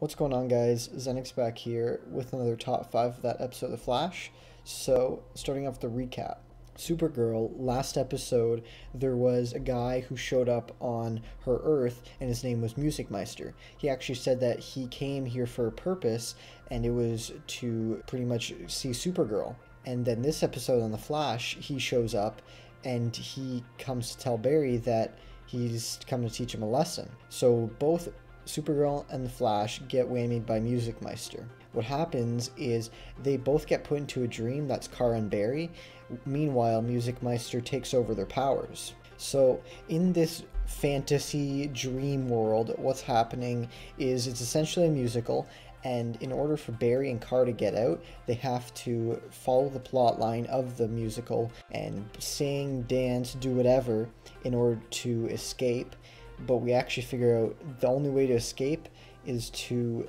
What's going on, guys? Zenix back here with another top 5 of that episode of The Flash. So, starting off the recap. Supergirl, last episode, there was a guy who showed up on her Earth, and his name was Music Meister. He actually said that he came here for a purpose, and it was to pretty much see Supergirl. And then this episode on The Flash, he shows up, and he comes to tell Barry that he's come to teach him a lesson. So both Supergirl and the Flash get whammied by Music Meister. What happens is they both get put into a dream that's Kara and Barry. Meanwhile, Music Meister takes over their powers. So in this fantasy dream world, what's happening is it's essentially a musical, and in order for Barry and Kara to get out, they have to follow the plot line of the musical and sing, dance, do whatever in order to escape. But we actually figure out the only way to escape is to,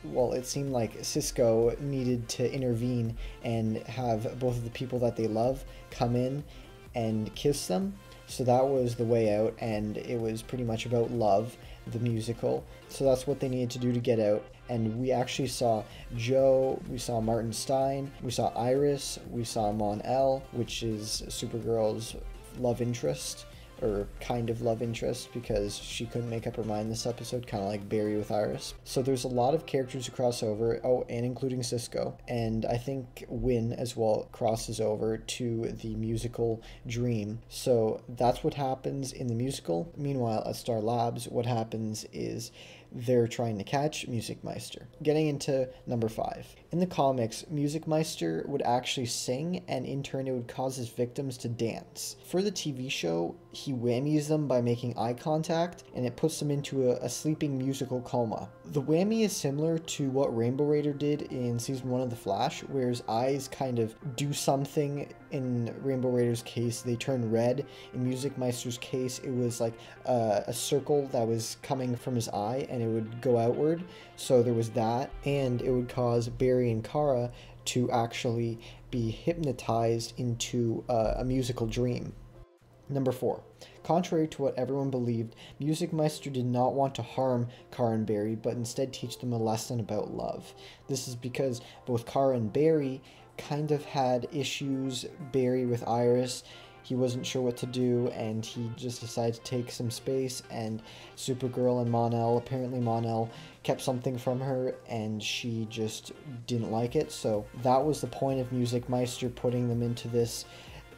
well, it seemed like Cisco needed to intervene and have both of the people that they love come in and kiss them. So that was the way out, and it was pretty much about love, the musical. So that's what they needed to do to get out. And we actually saw Joe, we saw Martin Stein, we saw Iris, we saw Mon-El, which is Supergirl's love interest, or kind of love interest, because she couldn't make up her mind this episode, kind of like Barry with Iris. So there's a lot of characters who cross over, and including Cisco, and I think Win as well crosses over to the musical Dream. So that's what happens in the musical. Meanwhile, at Star Labs, what happens is they're trying to catch Music Meister. Getting into number 5. In the comics, Music Meister would actually sing, and in turn it would cause his victims to dance. For the TV show, he whammies them by making eye contact, and it puts them into a sleeping musical coma. The whammy is similar to what Rainbow Raider did in season 1 of The Flash, where his eyes kind of do something. In Rainbow Raider's case, they turn red. In Music Meister's case, it was like a circle that was coming from his eye, and it would go outward. So there was that, and it would cause Barry and Kara to actually be hypnotized into a musical dream. Number 4. Contrary to what everyone believed, Music Meister did not want to harm Kara and Barry, but instead teach them a lesson about love. This is because both Kara and Barry kind of had issues. Barry with Iris, he wasn't sure what to do, and he just decided to take some space. And Supergirl and Mon-El, apparently Mon-El kept something from her, and she just didn't like it. So that was the point of Music Meister putting them into this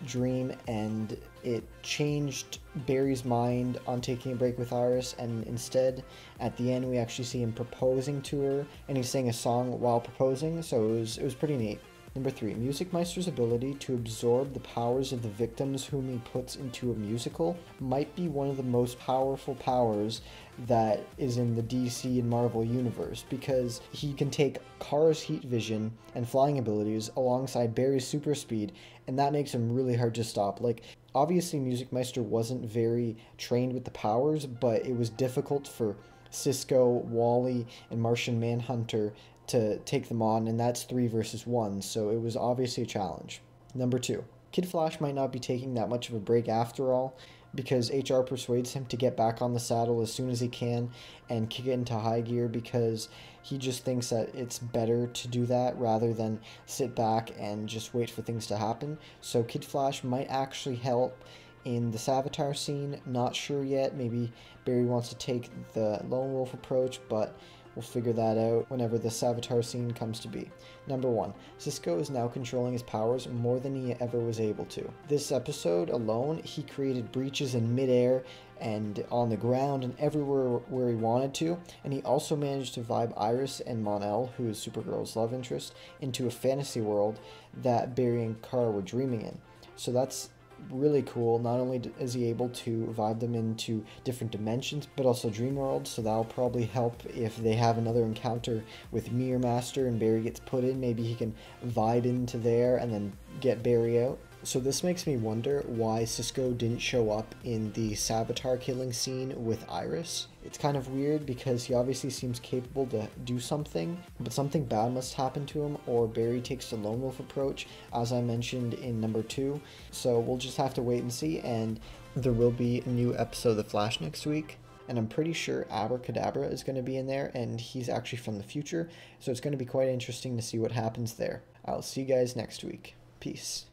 dream, and it changed Barry's mind on taking a break with Iris, and instead at the end we actually see him proposing to her, and he sang a song while proposing. So it was pretty neat. Number 3. Music Meister's ability to absorb the powers of the victims whom he puts into a musical might be one of the most powerful powers that is in the DC and Marvel universe, because he can take Kara's heat vision and flying abilities alongside Barry's super speed, and that makes him really hard to stop. Like, obviously Music Meister wasn't very trained with the powers, but it was difficult for Cisco, Wally, and Martian Manhunter to take them on, and that's 3 versus 1, so it was obviously a challenge. Number 2. Kid Flash might not be taking that much of a break after all, because HR persuades him to get back on the saddle as soon as he can and kick it into high gear, because he just thinks that it's better to do that rather than sit back and just wait for things to happen. So Kid Flash might actually help in the Savitar scene, not sure yet. Maybe Barry wants to take the Lone Wolf approach, but we'll figure that out whenever the Savitar scene comes to be. Number 1. Cisco is now controlling his powers more than he ever was able to. This episode alone, he created breaches in midair and on the ground and everywhere where he wanted to, and he also managed to vibe Iris and Mon-El, who is Supergirl's love interest, into a fantasy world that Barry and Kara were dreaming in. So that's really cool. Not only is he able to vibe them into different dimensions, but also dream worlds, so that'll probably help if they have another encounter with Mirror Master and Barry gets put in. Maybe he can vibe into there and then get Barry out. So this makes me wonder why Cisco didn't show up in the Savitar killing scene with Iris. It's kind of weird because he obviously seems capable to do something, but something bad must happen to him, or Barry takes the Lone Wolf approach, as I mentioned in number 2. So we'll just have to wait and see, and there will be a new episode of The Flash next week. and I'm pretty sure Abracadabra is going to be in there, and he's actually from the future, so it's going to be quite interesting to see what happens there. I'll see you guys next week. Peace.